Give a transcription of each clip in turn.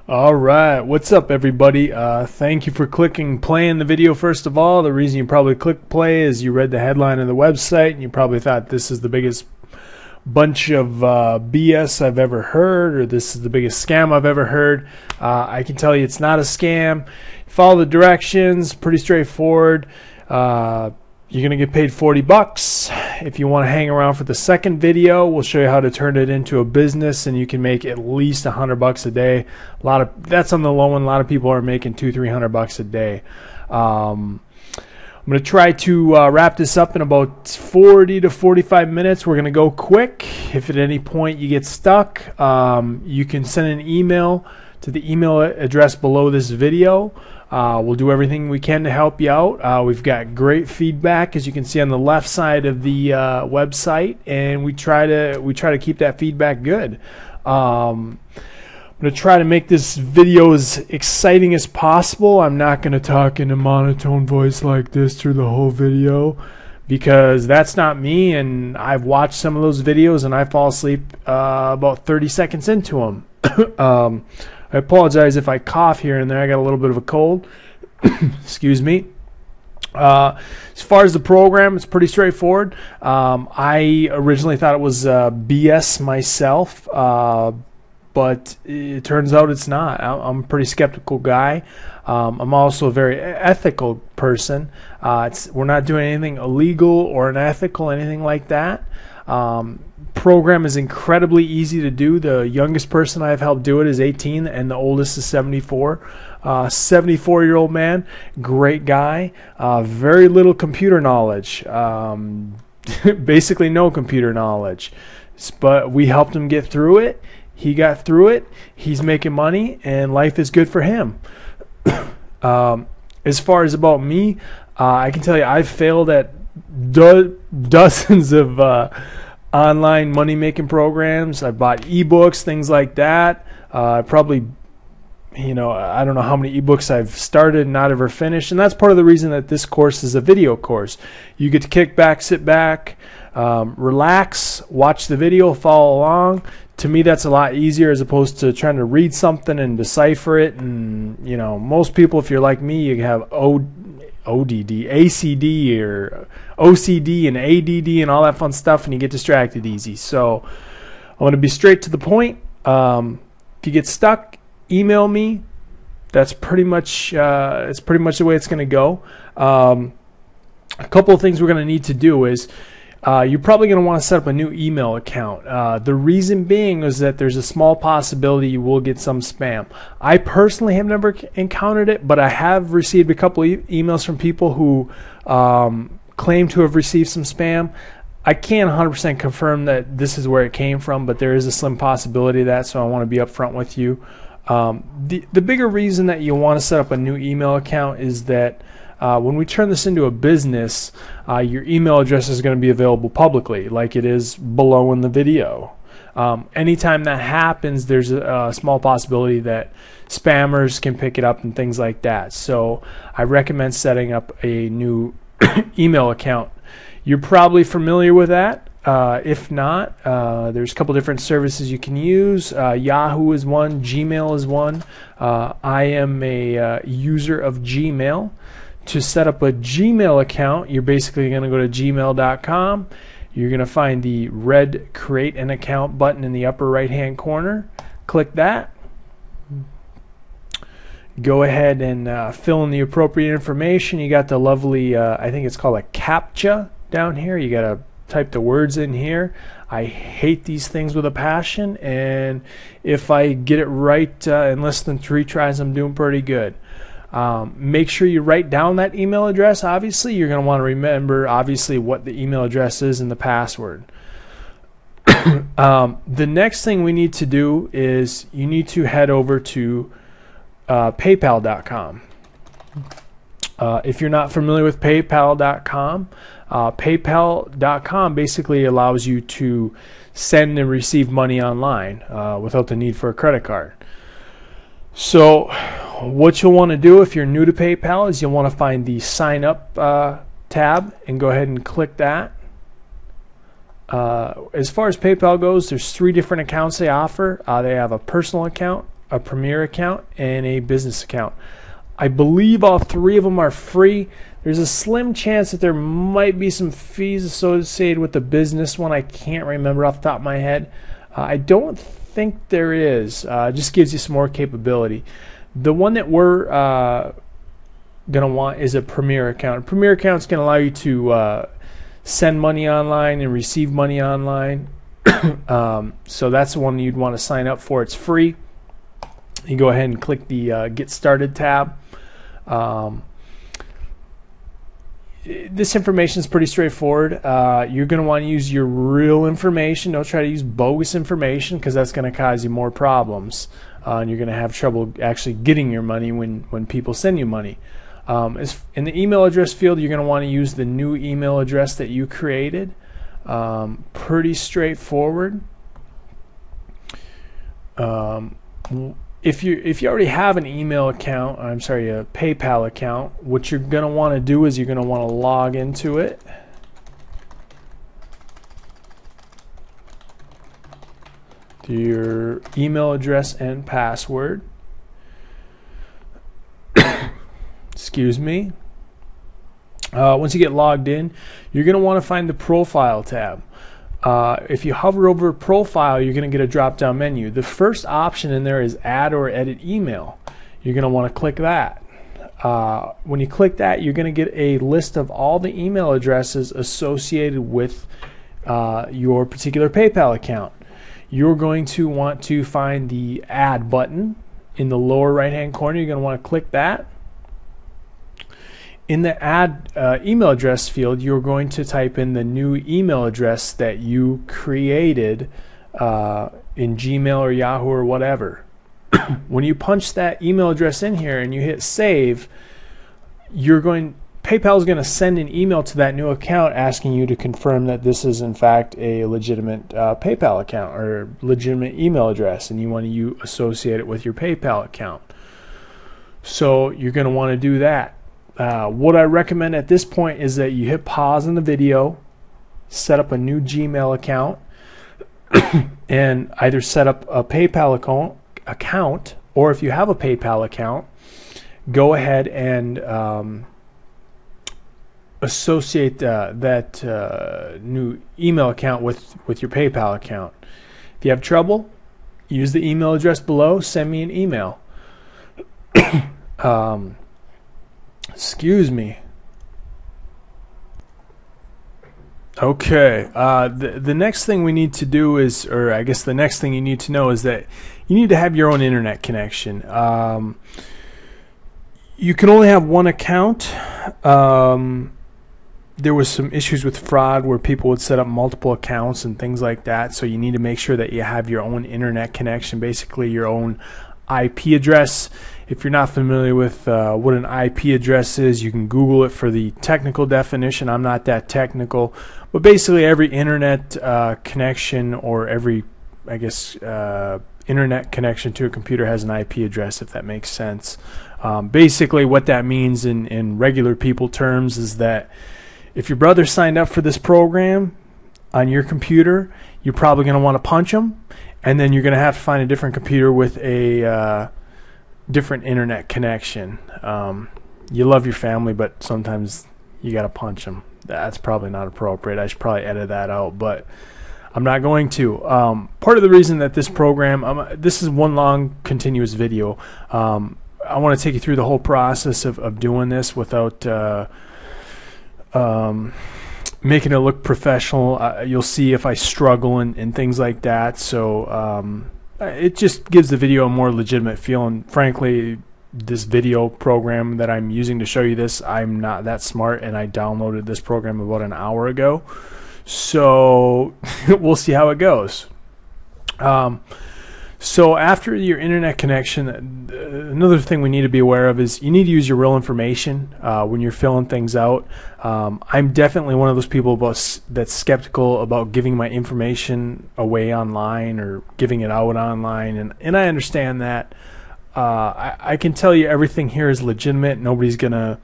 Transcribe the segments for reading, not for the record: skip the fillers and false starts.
Alright, what's up everybody? Thank you for clicking play in the video first of all. The reason you probably clicked play is you read the headline of the website and you probably thought this is the biggest bunch of BS I've ever heard, or this is the biggest scam I've ever heard. I can tell you it's not a scam. Follow the directions, pretty straightforward. You're going to get paid 40 bucks. If you want to hang around for the second video, we'll show you how to turn it into a business and you can make at least 100 bucks a day. That's on the low end. A lot of people are making 200-300 bucks a day. I'm going to try to wrap this up in about 40 to 45 minutes. We're going to go quick. If at any point you get stuck, you can send an email to the email address below this video. We'll do everything we can to help you out. We've got great feedback, as you can see on the left side of the website, and we try to keep that feedback good. I'm going to try to make this video as exciting as possible. I'm not going to talk in a monotone voice like this through the whole video, because that's not me, and I've watched some of those videos and I fall asleep about 30 seconds into them. I apologize if I cough here and there. I got a little bit of a cold. Excuse me. As far as the program, it's pretty straightforward. I originally thought it was BS myself, but it turns out it's not. I'm a pretty skeptical guy. I'm also a very ethical person. We're not doing anything illegal or unethical, anything like that. Program is incredibly easy to do. The youngest person I've helped do it is 18 and the oldest is 74. 74-year-old man, great guy, very little computer knowledge, basically no computer knowledge, but we helped him get through it. He got through it. He's making money and life is good for him. As far as about me, I can tell you I've failed at dozens of online money-making programs. I bought ebooks, things like that. I probably, I don't know how many ebooks I've started and not ever finished, and that's part of the reason that this course is a video course. You get to kick back, sit back, relax, watch the video, follow along. To me, that's a lot easier as opposed to trying to read something and decipher it. And most people, if you're like me, you have ODD, ACD, or OCD and ADD and all that fun stuff, and you get distracted easy. So I want to be straight to the point. If you get stuck, email me. That's pretty much the way it's going to go. A couple of things we're going to need to do is you're probably going to want to set up a new email account. The reason being is that there's a small possibility you will get some spam. I personally have never encountered it, but I have received a couple of emails from people who claim to have received some spam. I can't 100% confirm that this is where it came from, but there is a slim possibility of that, so I want to be upfront with you. The bigger reason that you want to set up a new email account is that when we turn this into a business, your email address is going to be available publicly, like it is below in the video. Anytime that happens, there's a small possibility that spammers can pick it up and things like that. So I recommend setting up a new email account. You're probably familiar with that. If not, there's a couple different services you can use. Yahoo is one, Gmail is one. I am a user of Gmail. To set up a Gmail account, you're basically going to go to gmail.com. You're going to find the red Create an Account button in the upper right hand corner. Click that. Go ahead and fill in the appropriate information. You got the lovely, I think it's called a CAPTCHA down here. You got to type the words in here. I hate these things with a passion, and if I get it right in less than 3 tries, I'm doing pretty good. Make sure you write down that email address. Obviously, you're going to want to remember what the email address is and the password. The next thing we need to do is you need to head over to PayPal.com. If you're not familiar with PayPal.com, PayPal.com basically allows you to send and receive money online without the need for a credit card. So what you'll want to do if you're new to PayPal is you'll want to find the Sign Up tab and go ahead and click that. As far as PayPal goes, there's 3 different accounts they offer. They have a personal account, a Premier account, and a business account. I believe all three of them are free. There's a slim chance that there might be some fees associated with the business one. I can't remember off the top of my head. I don't think there is. Just gives you some more capability. The one that we're going to want is a Premier account. A Premier account is going to allow you to send money online and receive money online. So that's the one you'd want to sign up for. It's free. You go ahead and click the Get Started tab. This information is pretty straightforward. You're going to want to use your real information. Don't try to use bogus information, because that's going to cause you more problems. And you're going to have trouble actually getting your money when people send you money. In the email address field, you're going to want to use the new email address that you created. Pretty straightforward. If you already have an email account, a PayPal account, what you're going to want to do is you're going to want to log into it. To your email address and password. Excuse me. Once you get logged in, you're going to want to find the Profile tab. If you hover over Profile, you're going to get a drop-down menu. The first option in there is Add or Edit Email. You're going to want to click that. When you click that, you're going to get a list of all the email addresses associated with your particular PayPal account. You're going to want to find the Add button in the lower right-hand corner. You're going to want to click that. In the Add email address field, you're going to type in the new email address that you created in Gmail or Yahoo or whatever. When you punch that email address in here and you hit save, PayPal is going to send an email to that new account asking you to confirm that this is in fact a legitimate PayPal account or legitimate email address, and you want to associate it with your PayPal account. So you're going to want to do that. What I recommend at this point is that you hit pause on the video, set up a new Gmail account, and either set up a PayPal account, or if you have a PayPal account, go ahead and associate that new email account with your PayPal account. If you have trouble, use the email address below, send me an email. Excuse me. Okay, the next thing we need to do is, or I guess the next thing you need to know is that you need to have your own internet connection. You can only have one account. There was some issues with fraud where people would set up multiple accounts and things like that, so you need to make sure that you have your own internet connection, basically your own IP address. If you're not familiar with what an IP address is, you can Google it for the technical definition. I'm not that technical, but basically every internet connection, or every, I guess, internet connection to a computer has an IP address, if that makes sense. Basically what that means in regular people terms is that if your brother signed up for this program on your computer, you're probably going to want to punch him, and then you're going to have to find a different computer with a different internet connection. You love your family, but sometimes you got to punch them. That's probably not appropriate. I should probably edit that out, but I'm not going to. Part of the reason that this program, this is one long continuous video. I want to take you through the whole process of doing this without making it look professional. You'll see if I struggle and things like that. So it just gives the video a more legitimate feel. And frankly, this video program that I'm using to show you this, I'm not that smart, and I downloaded this program about an hour ago. So we'll see how it goes. So after your internet connection, another thing we need to be aware of is you need to use your real information when you're filling things out. I'm definitely one of those people that's skeptical about giving my information away online or giving it out online, and I understand that. I can tell you everything here is legitimate. Nobody's gonna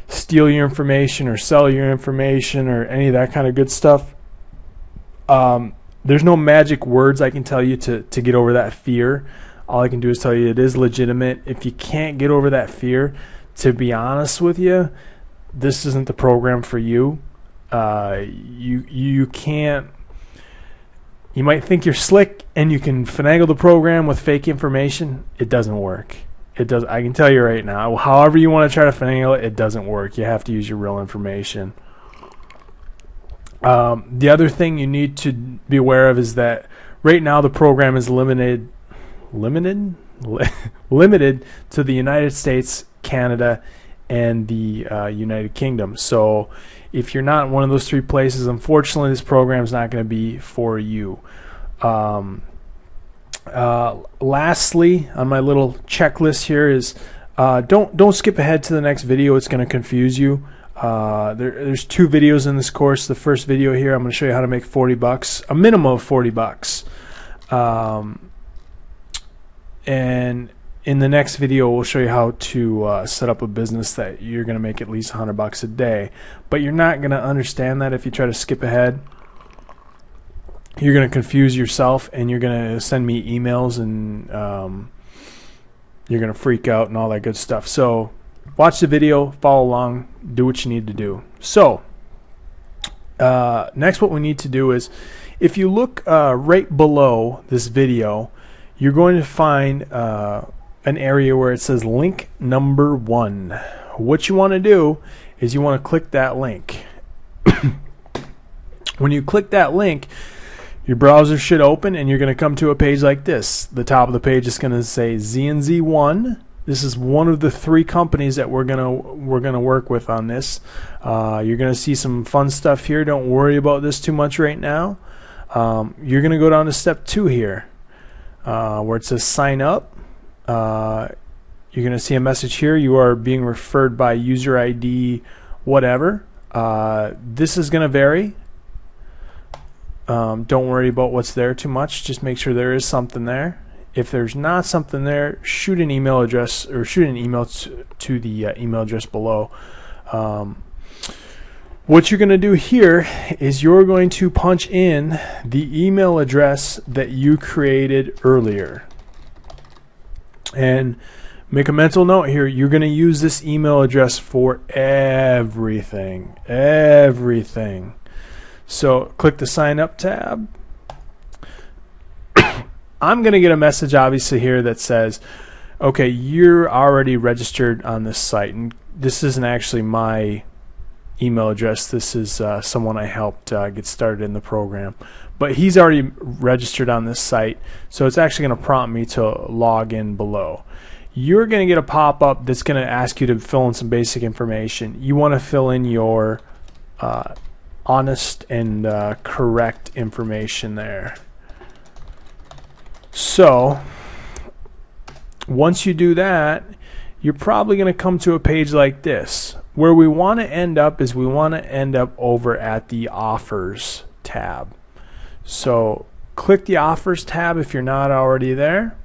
steal your information or sell your information or any of that kind of good stuff. There's no magic words I can tell you to get over that fear. All I can do is tell you it is legitimate. If you can't get over that fear, to be honest with you, this isn't the program for you. You can't. You might think you're slick and you can finagle the program with fake information. It doesn't work. It does. I can tell you right now. However you want to try to finagle it, it doesn't work. You have to use your real information. The other thing you need to be aware of is that right now the program is limited to the United States, Canada, and the United Kingdom. So if you're not in one of those three places, unfortunately this program is not going to be for you. Lastly, on my little checklist here is don't skip ahead to the next video. It's going to confuse you. There's 2 videos in this course. The first video here, I'm going to show you how to make $40, a minimum of $40. And in the next video, we'll show you how to set up a business that you're going to make at least $100 a day. But you're not going to understand that if you try to skip ahead. You're going to confuse yourself, and you're going to send me emails, and you're going to freak out and all that good stuff. So watch the video, follow along, do what you need to do. So next what we need to do is, if you look right below this video, you're going to find an area where it says link number 1. What you want to do is you want to click that link. When you click that link, your browser should open and you're going to come to a page like this. The top of the page is going to say ZNZ1. This is one of the 3 companies that we're gonna work with on this. You're going to see some fun stuff here. Don't worry about this too much right now. You're going to go down to step 2 here, where it says sign up. You're going to see a message here. You are being referred by user ID whatever. This is going to vary. Don't worry about what's there too much. Just make sure there is something there. If there's not something there, shoot an email address, or shoot an email to the email address below. What you're going to do here is you're going to punch in the email address that you created earlier. And make a mental note here, you're going to use this email address for everything. So click the sign up tab. I'm going to get a message obviously here that says, okay, you're already registered on this site. And this isn't actually my email address. This is someone I helped get started in the program. But he's already registered on this site, so it's actually going to prompt me to log in below. You're going to get a pop-up that's going to ask you to fill in some basic information. You want to fill in your honest and correct information there. So once you do that, you're probably going to come to a page like this. Where we want to end up is we want to end up over at the offers tab. So click the offers tab if you're not already there.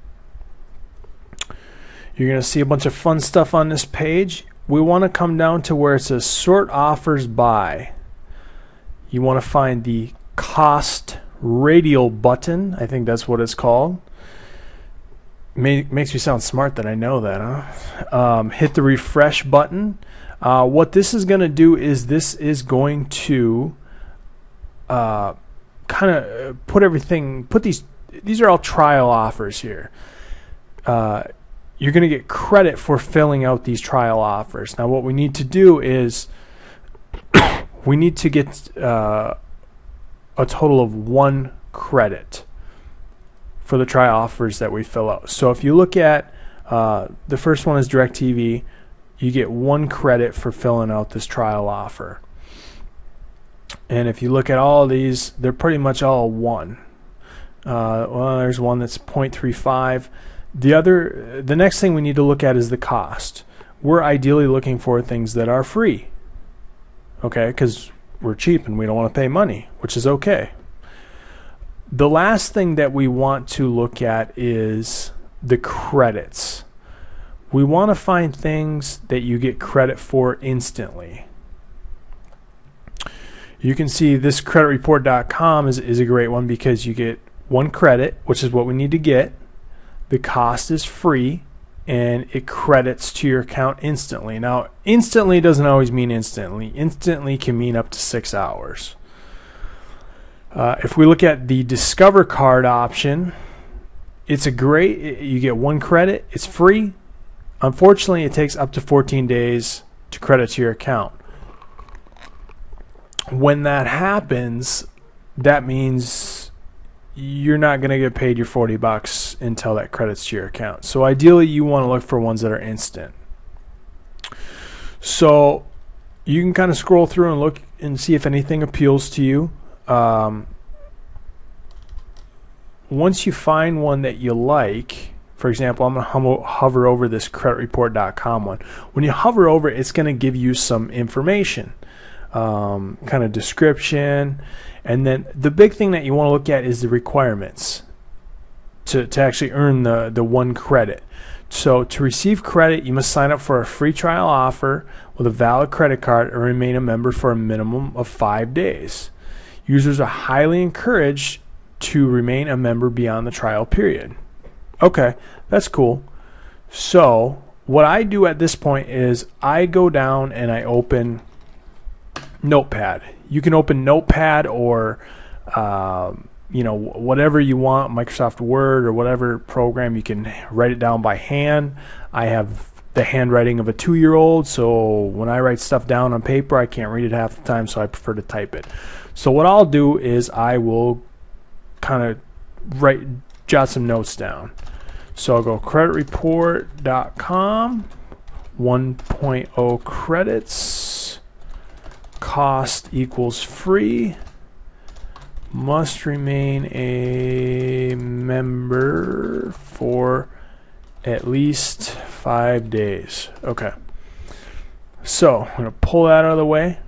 You're going to see a bunch of fun stuff on this page. We want to come down to where it says sort offers by. You want to find the cost radial button. I think that's what it's called. Makes me sound smart that I know that, huh? Hit the refresh button. What this is going to do is this is going to kind of put these are all trial offers here. You're going to get credit for filling out these trial offers. Now what we need to do is we need to get a total of 1 credit for the trial offers that we fill out. So if you look at the first one is DirecTV, you get 1 credit for filling out this trial offer. And if you look at all of these, they're pretty much all 1. Well, there's one that's 0.35. The next thing we need to look at is the cost. We're ideally looking for things that are free, okay, because we're cheap and we don't want to pay money, which is okay. The last thing that we want to look at is the credits. We want to find things that you get credit for instantly. You can see this creditreport.com is a great one because you get 1 credit, which is what we need to get. the cost is free, and it credits to your account instantly. Now, instantly doesn't always mean instantly. Instantly can mean up to 6 hours. If we look at the Discover card option, it's you get 1 credit. It's free. Unfortunately, it takes up to 14 days to credit to your account. When that happens, that means you're not going to get paid your $40 until that credits to your account. So ideally, you want to look for ones that are instant. So you can kind of scroll through and look and see if anything appeals to you. Once you find one that you like, for example, I'm going to hover over this creditreport.com one. When you hover over it, it's going to give you some information, kind of description. And then the big thing that you want to look at is the requirements to actually earn the 1 credit. So to receive credit, you must sign up for a free trial offer with a valid credit card and remain a member for a minimum of 5 days. Users are highly encouraged to remain a member beyond the trial period. Okay, that's cool. So what I do at this point is I go down and I open Notepad. You can open Notepad or whatever you want, Microsoft Word or whatever program. You can write it down by hand. I have the handwriting of a 2-year-old, so when I write stuff down on paper, I can't read it half the time, so I prefer to type it. So what I'll do is I will kind of jot some notes down. So I'll go creditreport.com, 1.0 credits, cost equals free, must remain a member for at least 5 days. Okay. So I'm going to pull that out of the way.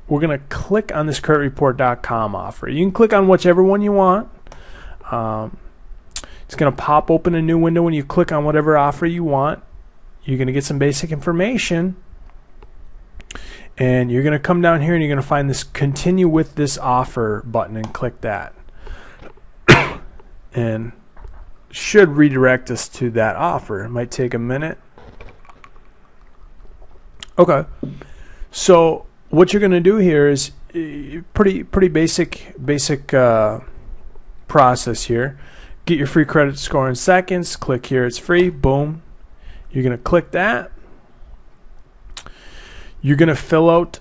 We're going to click on this creditreport.com offer. You can click on whichever one you want. It's going to pop open a new window when you click on whatever offer you want. You're going to get some basic information. And you're going to come down here and you're going to find this continue with this offer button and click that. And should redirect us to that offer. It might take a minute. Okay. So what you're going to do here is pretty basic process here. Get your free credit score in seconds. Click here. It's free. Boom. You're going to click that. You're going to fill out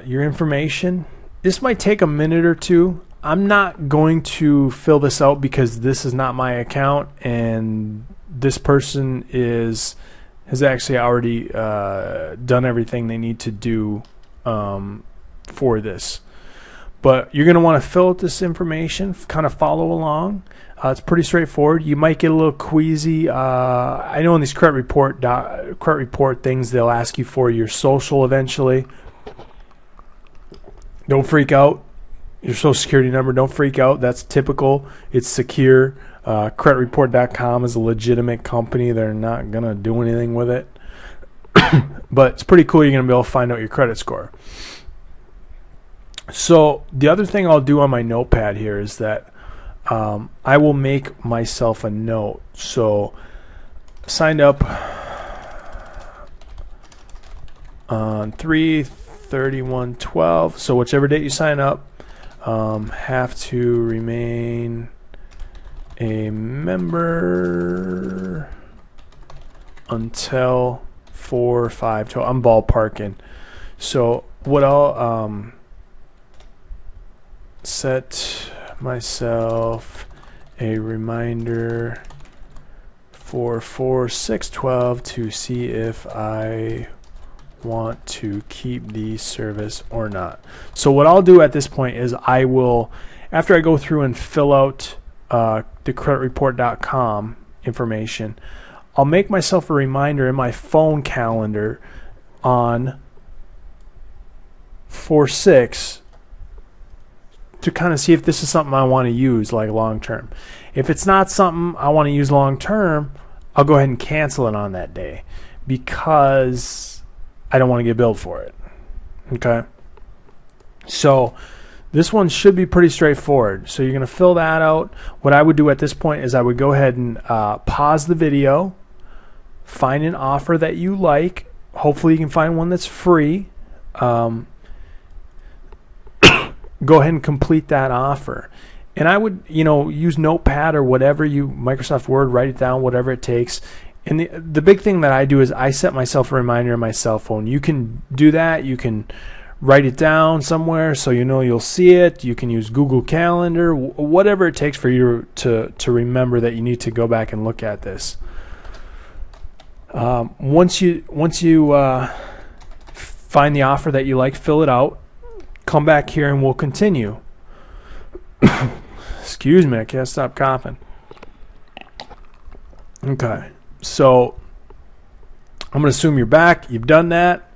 your information. This might take a minute or two. I'm not going to fill this out because this is not my account, and this person has actually already done everything they need to do for this. But you're going to want to fill out this information, kind of follow along. It's pretty straightforward. You might get a little queasy. I know in these credit report things, they'll ask you for your social eventually. Don't freak out. Your social security number, don't freak out. That's typical. It's secure. Creditreport.com is a legitimate company. They're not going to do anything with it. But it's pretty cool. You're going to be able to find out your credit score. So the other thing I'll do on my notepad here is that I will make myself a note. So signed up on 3/31/12. So whichever date you sign up, have to remain a member until 4/5/12. I'm ballparking. So what I'll set myself a reminder for 4/6/12 to see if I want to keep the service or not. So what I'll do at this point is I will, after I go through and fill out the creditreport.com information, I'll make myself a reminder in my phone calendar on 4/6 to kind of see if this is something I want to use like long term. If it's not something I want to use long term, I'll go ahead and cancel it on that day because I don't want to get billed for it. Okay. So This one should be pretty straightforward. So you're going to fill that out. What I would do at this point is I would go ahead and pause the video, find an offer that you like. Hopefully you can find one that's free. Go ahead and complete that offer. And I would, use Notepad or whatever Microsoft Word, write it down, whatever it takes. And the big thing that I do is I set myself a reminder on my cell phone. You can do that. You can write it down somewhere so you'll see it. You can use Google Calendar, whatever it takes for you to remember that you need to go back and look at this. Once you find the offer that you like, fill it out. Come back here and we'll continue. Excuse me, I can't stop coughing. Okay, so I'm going to assume you're back. You've done that.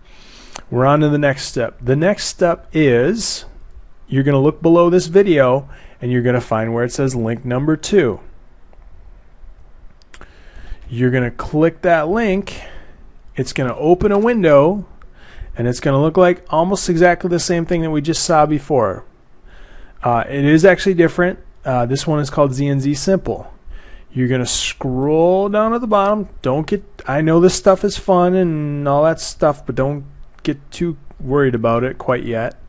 We're on to the next step. The next step is you're going to look below this video and you're going to find where it says link number 2. You're going to click that link. It's going to open a window and it's going to look like almost exactly the same thing that we just saw before. It is actually different. This one is called ZNZ Simple. You're going to scroll down at the bottom. I know this stuff is fun and all that stuff, but don't get too worried about it quite yet.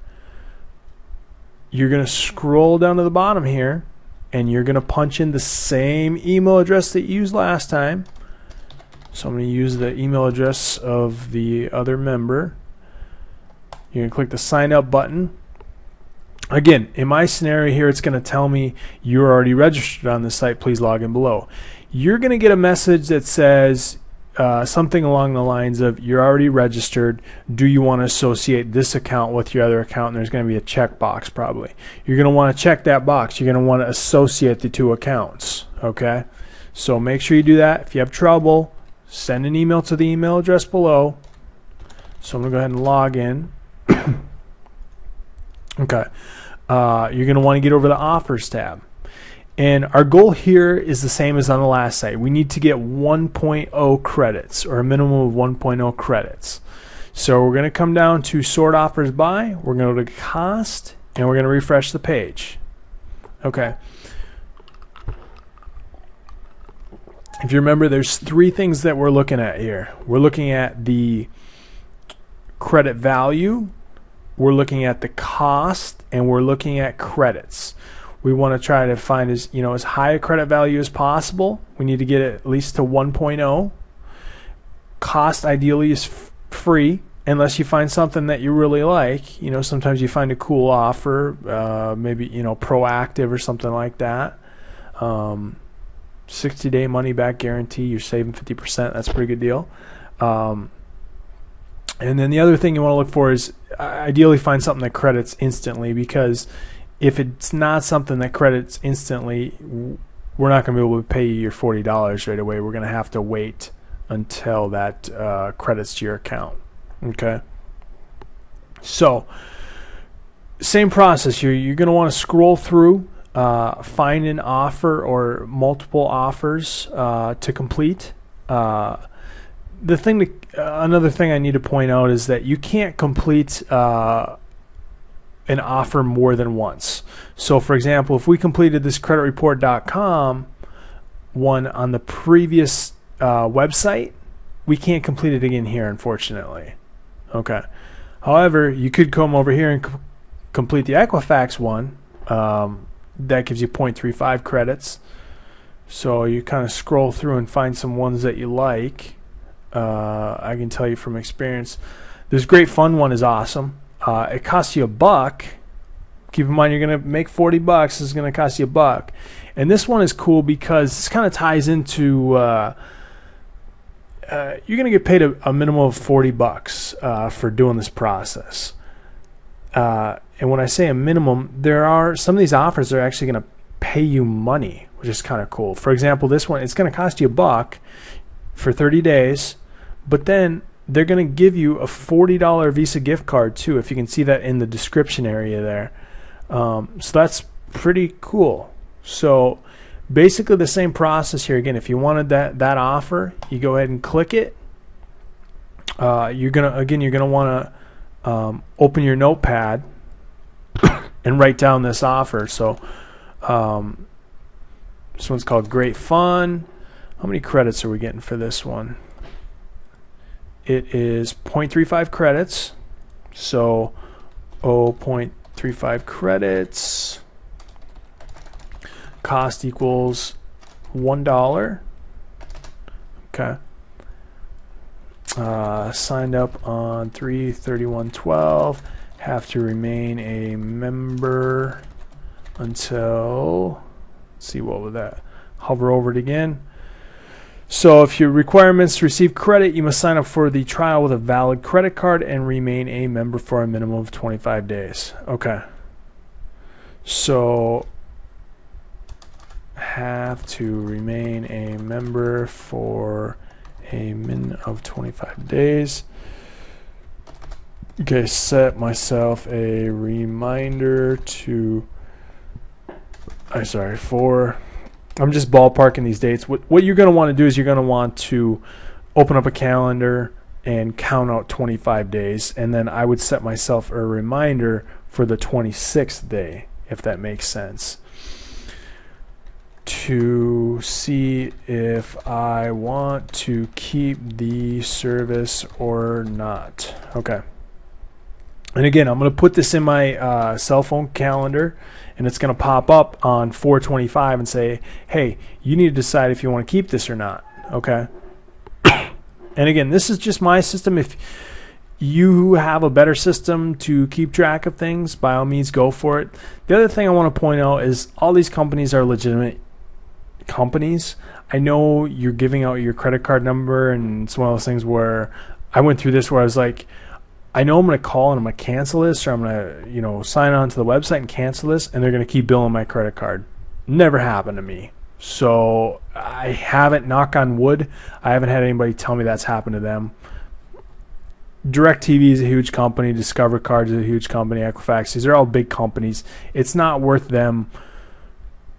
You're going to scroll down to the bottom here and you're going to punch in the same email address that you used last time. So I'm going to use the email address of the other member. You're going to click the sign up button. Again, in my scenario here, it's going to tell me you're already registered on the site. Please log in below. You're going to get a message that says something along the lines of, you're already registered. Do you want to associate this account with your other account? And there's going to be a checkbox probably. You're going to want to check that box. You're going to want to associate the two accounts. Okay? So make sure you do that. If you have trouble, send an email to the email address below. So I'm going to go ahead and log in. Okay. You're going to want to get over the offers tab. And our goal here is the same as on the last site. We need to get 1.0 credits, or a minimum of 1.0 credits. So we're going to come down to sort offers by. We're going to go to cost, and we're going to refresh the page. Okay. If you remember, there's 3 things that we're looking at here. We're looking at the credit value, we're looking at the cost, and we're looking at credits. We want to try to find as high a credit value as possible. We need to get it at least to 1.0. Cost ideally is free, unless you find something that you really like. Sometimes you find a cool offer, maybe Proactive or something like that. 60-day money back guarantee. You're saving 50%. That's a pretty good deal. And then the other thing you want to look for is ideally find something that credits instantly, because if it's not something that credits instantly, we're not going to be able to pay you your $40 right away. We're going to have to wait until that credits to your account. Okay. So same process here. You're going to want to scroll through, find an offer or multiple offers to complete. Another thing I need to point out is that you can't complete an offer more than once. So for example, if we completed this creditreport.com one on the previous website, we can't complete it again here, unfortunately. Okay. However, you could come over here and complete the Equifax one. That gives you 0.35 credits. So you kind of scroll through and find some ones that you like. I can tell you from experience, this Great Fun one is awesome. It costs you $1. Keep in mind you're going to make $40. This is going to cost you $1. And this one is cool because this kind of ties into you're going to get paid a minimum of $40 for doing this process. And when I say a minimum, there are some of these offers that are actually going to pay you money, which is kind of cool. For example, this one, it's going to cost you $1 for 30 days, but then they're going to give you a $40 Visa gift card too, if you can see that in the description area there. So that's pretty cool. So basically the same process here. Again, if you wanted that offer, you go ahead and click it. You're gonna want to open your Notepad and write down this offer. So this one's called Great Fun. How many credits are we getting for this one? It is 0.35 credits. So 0.35 credits. Cost equals $1. Okay. Signed up on 3/31/12. Have to remain a member until, let's see, what was that? Hover over it again. So if your requirements to receive credit, you must sign up for the trial with a valid credit card and remain a member for a minimum of 25 days. Okay. So have to remain a member for a min of 25 days. Okay, set myself a reminder to, I'm just ballparking these dates. What you're going to want to do is you're going to want to open up a calendar and count out 25 days, and then I would set myself a reminder for the 26th day, if that makes sense, to see if I want to keep the service or not. Okay. And again, I'm going to put this in my cell phone calendar, and it's going to pop up on 4/25 and say, hey, you need to decide if you want to keep this or not. Okay. And again, this is just my system. If you have a better system to keep track of things, by all means, go for it. The other thing I want to point out is all these companies are legitimate companies. I know you're giving out your credit card number, and it's one of those things where I went through this where I was like, I know I'm going to call and I'm going to cancel this, or I'm going to, sign on to the website and cancel this, and they're going to keep billing my credit card. Never happened to me. So I haven't, knock on wood, I haven't had anybody tell me that's happened to them. DirecTV is a huge company. Discover Cards is a huge company. Equifax, these are all big companies. It's not worth them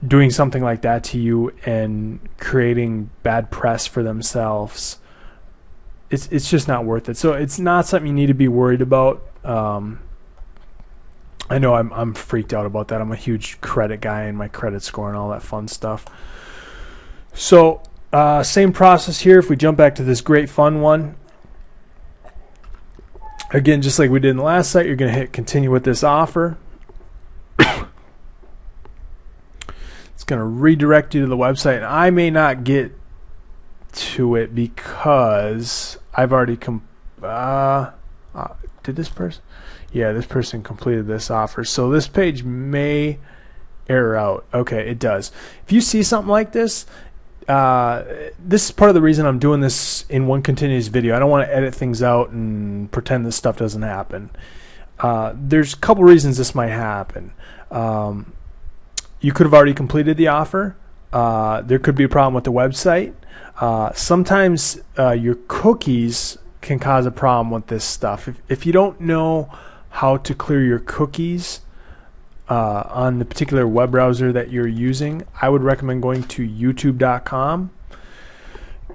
doing something like that to you and creating bad press for themselves. It's just not worth it. So it's not something you need to be worried about. I know I'm freaked out about that. I'm a huge credit guy and my credit score and all that fun stuff. So same process here. If we jump back to this Great Fun one, again, just like we did in the last site, you're going to hit continue with this offer. It's going to redirect you to the website, and I may not get to it because I've already did this person? Yeah, this person completed this offer. So this page may error out. Okay, it does. If you see something like this, this is part of the reason I'm doing this in one continuous video. I don't want to edit things out and pretend this stuff doesn't happen. There's a couple reasons this might happen. You could have already completed the offer. There could be a problem with the website. Sometimes your cookies can cause a problem with this stuff. If you don't know how to clear your cookies on the particular web browser that you're using, I would recommend going to youtube.com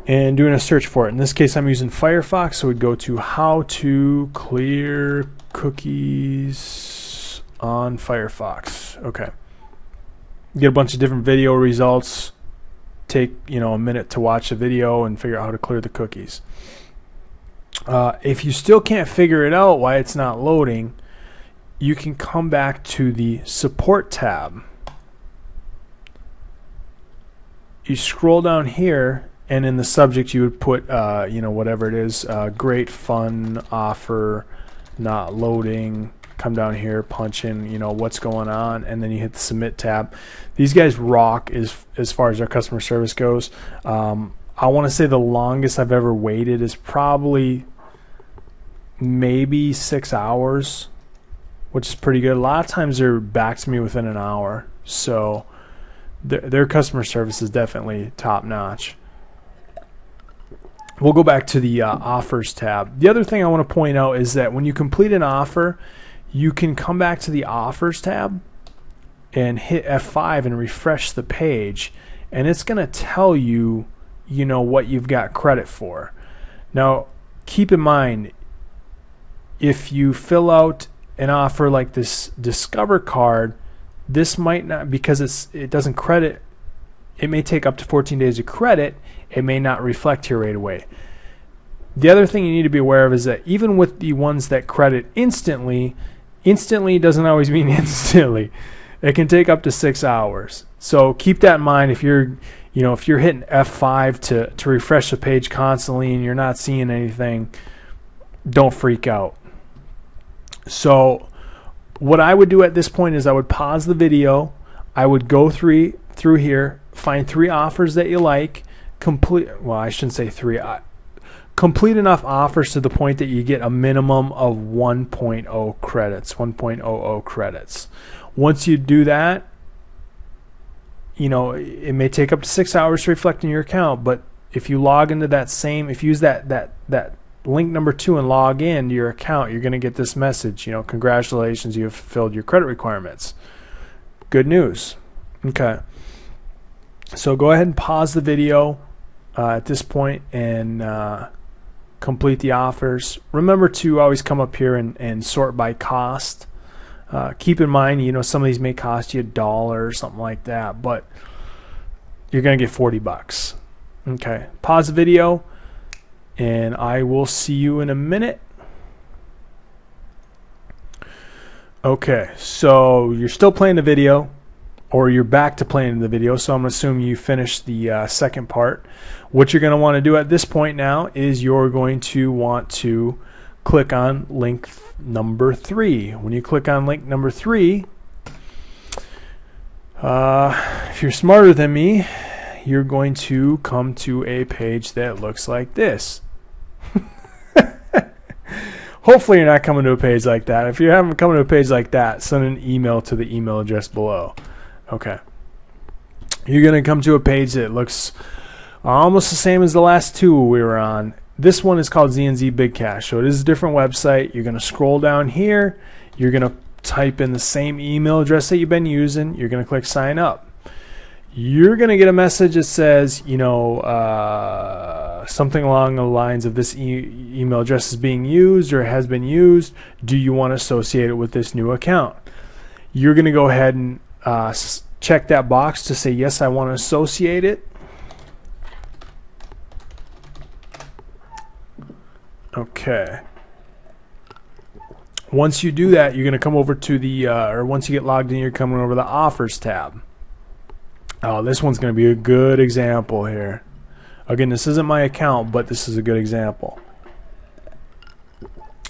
and doing a search for it. In this case, I'm using Firefox, so we'd go to how to clear cookies on Firefox. Okay. Get a bunch of different video results. Take a minute to watch the video and figure out how to clear the cookies. If you still can't figure it out why it's not loading, you can come back to the support tab. You scroll down here, and in the subject you would put whatever it is, Great Fun offer not loading. Come down here, punch in what's going on, and then you hit the submit tab. These guys rock as far as their customer service goes. I want to say the longest I've ever waited is probably maybe 6 hours, which is pretty good. A lot of times they're back to me within an hour, so their customer service is definitely top notch. We'll go back to the offers tab. The other thing I want to point out is that when you complete an offer, you can come back to the offers tab and hit F5 and refresh the page, and it's going to tell you what you've got credit for. Now keep in mind, if you fill out an offer like this Discover card, this might not, because it doesn't credit, it may take up to 14 days to credit, it may not reflect here right away. The other thing you need to be aware of is that even with the ones that credit instantly doesn't always mean instantly. It can take up to 6 hours. So keep that in mind. If you're hitting F5 to refresh the page constantly and you're not seeing anything, don't freak out. So what I would do at this point is I would pause the video. I would go through here, find 3 offers that you like, complete enough offers to the point that you get a minimum of 1.0 credits, 1.00 credits. Once you do that, it may take up to 6 hours to reflect in your account, but if you log into if you use that link number 2 and log in to your account, you're going to get this message, congratulations, you have fulfilled your credit requirements. Good news. Okay. So go ahead and pause the video at this point and complete the offers. Remember to always come up here and sort by cost. Keep in mind, some of these may cost you $1 or something like that, but you're going to get 40 bucks. Okay, pause the video, and I will see you in a minute. Okay, so you're still playing the video, or you're back to playing the video, so I'm going to assume you finished the second part. What you're going to want to do at this point now is you're going to want to click on link number 3. When you click on link number 3, if you're smarter than me, you're going to come to a page that looks like this. Hopefully you're not coming to a page like that. If you haven't come to a page like that, send an email to the email address below. Okay. You're going to come to a page that looks almost the same as the last 2 we were on. This one is called ZNZ Big Cash, so it is a different website. You're going to scroll down here. You're going to type in the same email address that you've been using. You're going to click sign up. You're going to get a message that says, something along the lines of this email address is being used or has been used. Do you want to associate it with this new account? You're going to go ahead and check that box to say, yes, I want to associate it. Okay. Once you do that, you're going to come over to the, or once you get logged in, you're coming over the Offers tab. Oh, this one's going to be a good example here. Again, this isn't my account, but this is a good example.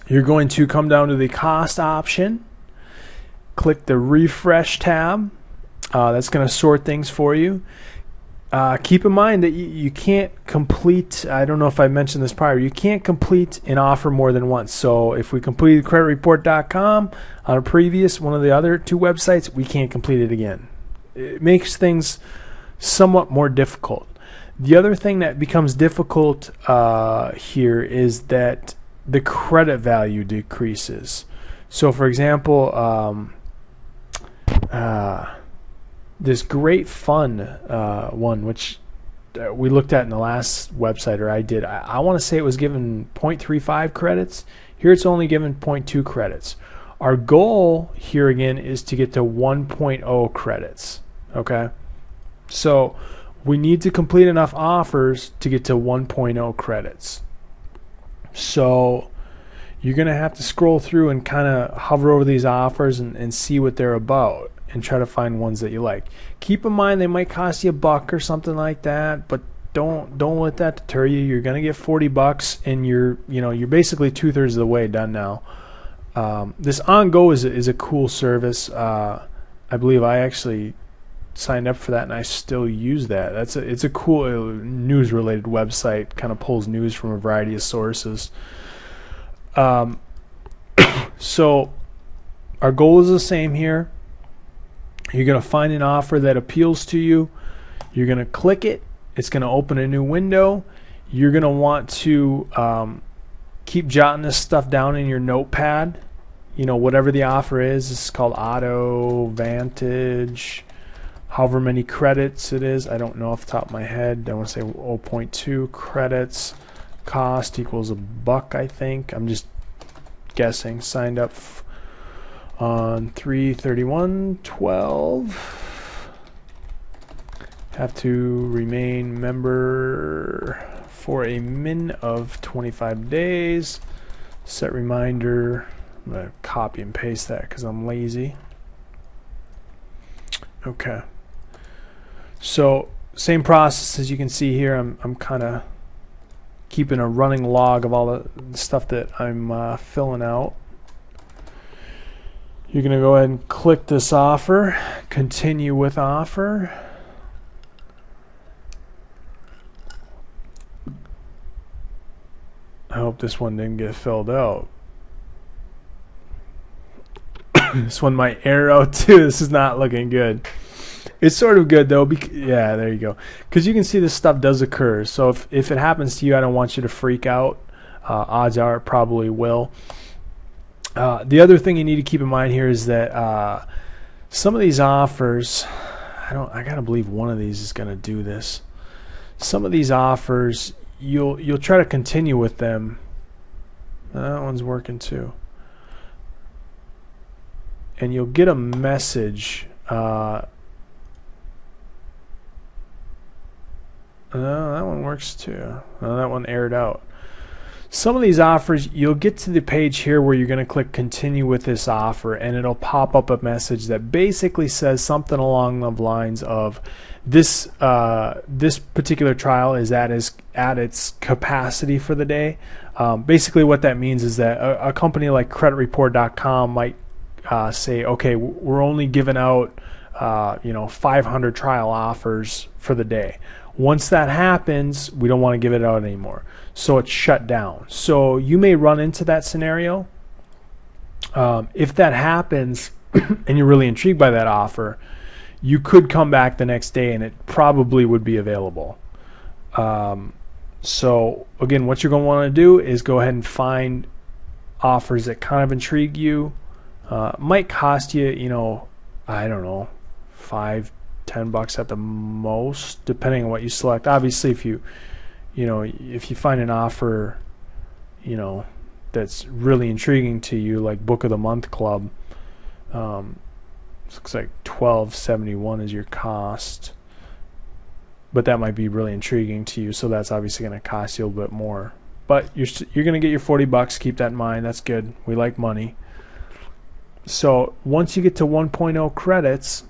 You're going to come down to the cost option, click the refresh tab. That's going to sort things for you. Keep in mind that you can't complete, I don't know if I mentioned this prior, you can't complete an offer more than once. So if we completed creditreport.com on a previous, one of the other 2 websites, we can't complete it again. It makes things somewhat more difficult. The other thing that becomes difficult here is that the credit value decreases. So for example, this Great Fun one, which we looked at in the last website, or I did, I want to say it was given 0.35 credits. Here it's only given 0.2 credits. Our goal here again is to get to 1.0 credits. Okay, so we need to complete enough offers to get to 1.0 credits. So you're going to have to scroll through and kind of hover over these offers and see what they're about and try to find ones that you like. Keep in mind they might cost you $1 or something like that, but don't let that deter you. You're going to get 40 bucks, and you're basically 2/3 of the way done now. This OnGo is a cool service. I believe I actually signed up for that, and I still use that. It's a cool news related website. Kind of pulls news from a variety of sources. So our goal is the same here. You're going to find an offer that appeals to you. You're going to click it. It's going to open a new window. You're going to want to keep jotting this stuff down in your notepad. Whatever the offer is. It's called Auto Vantage. However many credits it is. I don't know off the top of my head. I want to say 0.2 credits. Cost equals $1, I think. I'm just guessing. Signed up on 3/31/12. Have to remain member for a min of 25 days. Set reminder. I'm going to copy and paste that because I'm lazy. Okay. So same process as you can see here. I'm kind of keeping a running log of all the stuff that I'm filling out. You're going to go ahead and click this offer, continue with offer. I hope this one didn't get filled out. This one might error out too. This is not looking good. It's sort of good though. Yeah, there you go. Because you can see this stuff does occur. So if it happens to you, I don't want you to freak out. Odds are it probably will. The other thing you need to keep in mind here is that some of these offers, I gotta believe one of these is gonna do this. Some of these offers, you'll try to continue with them. That one's working too. And you'll get a message. No, that one works too. No, that one aired out. Some of these offers, you'll get to the page here where you're going to click continue with this offer, and it'll pop up a message that basically says something along the lines of this this particular trial is at its capacity for the day. Basically what that means is that a company like creditreport.com might say, okay, we're only giving out 500 trial offers for the day. Once that happens, we don't want to give it out anymore. So it's shut down. So you may run into that scenario. If that happens and you're really intrigued by that offer, you could come back the next day and it probably would be available. So again, what you're going to want to do is go ahead and find offers that kind of intrigue you. Might cost you, I don't know, $5-10 at the most, depending on what you select. Obviously, if you find an offer, that's really intriguing to you, like Book of the Month Club, looks like $12.71 is your cost, but that might be really intriguing to you, so that's obviously going to cost you a little bit more. But you're going to get your $40. Keep that in mind. That's good. We like money. So once you get to 1.0 credits,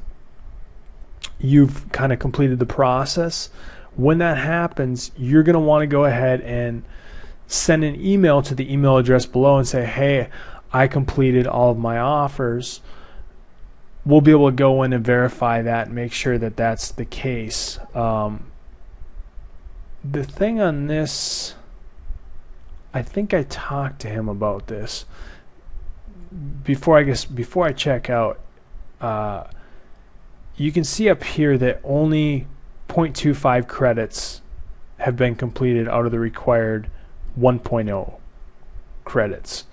you've kind of completed the process. When that happens, you're going to want to go ahead and send an email to the email address below and say, hey, I completed all of my offers. We'll be able to go in and verify that and make sure that that's the case. The thing on this, I think I talked to him about this before I check out. You can see up here that only 0.25 credits have been completed out of the required 1.0 credits.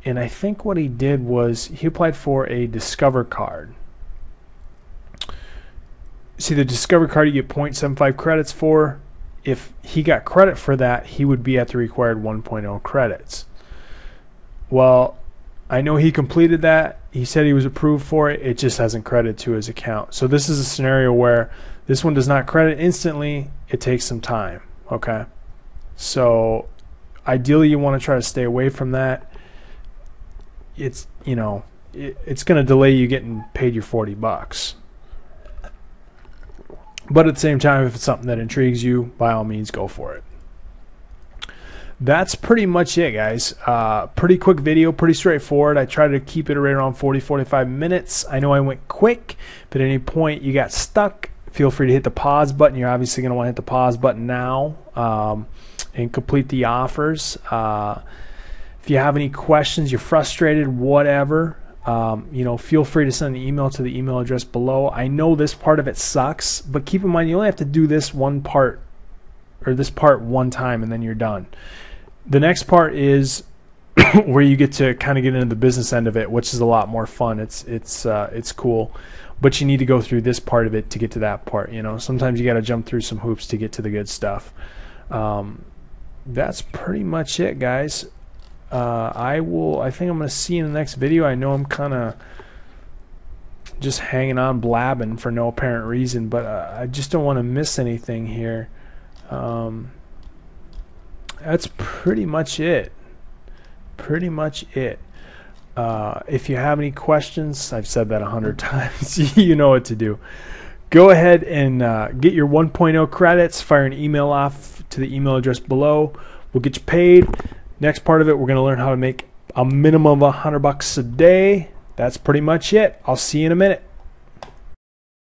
And I think what he did was he applied for a Discover card. See, the Discover card you get 0.75 credits for. If he got credit for that, he would be at the required 1.0 credits. Well, I know he completed that. He said he was approved for it. It just hasn't credited to his account. So this is a scenario where this one does not credit instantly. It takes some time. Okay. So ideally you want to try to stay away from that. It's it's going to delay you getting paid your $40. But at the same time, if it's something that intrigues you, by all means go for it. That's pretty much it, guys. Pretty quick video, pretty straightforward. I try to keep it right around 40-45 minutes. I know I went quick. If at any point you got stuck, feel free to hit the pause button. You're obviously going to want to hit the pause button now and complete the offers. If you have any questions, you're frustrated, whatever, feel free to send an email to the email address below. I know this part of it sucks, but keep in mind you only have to do this one part, or this part one time, and then you're done. The next part is where you get to kind of get into the business end of it, which is a lot more fun. It's cool, but you need to go through this part of it to get to that part. Sometimes you got to jump through some hoops to get to the good stuff. That's pretty much it, guys. I think I'm going to see you in the next video. I know I'm kind of just hanging on blabbing for no apparent reason, but I just don't want to miss anything here. That's pretty much it. If you have any questions, I've said that 100 times. You know what to do. Go ahead and get your 1.0 credits. Fire an email off to the email address below. We'll get you paid. Next part of it, we're going to learn how to make a minimum of $100 a day. That's pretty much it. I'll see you in a minute.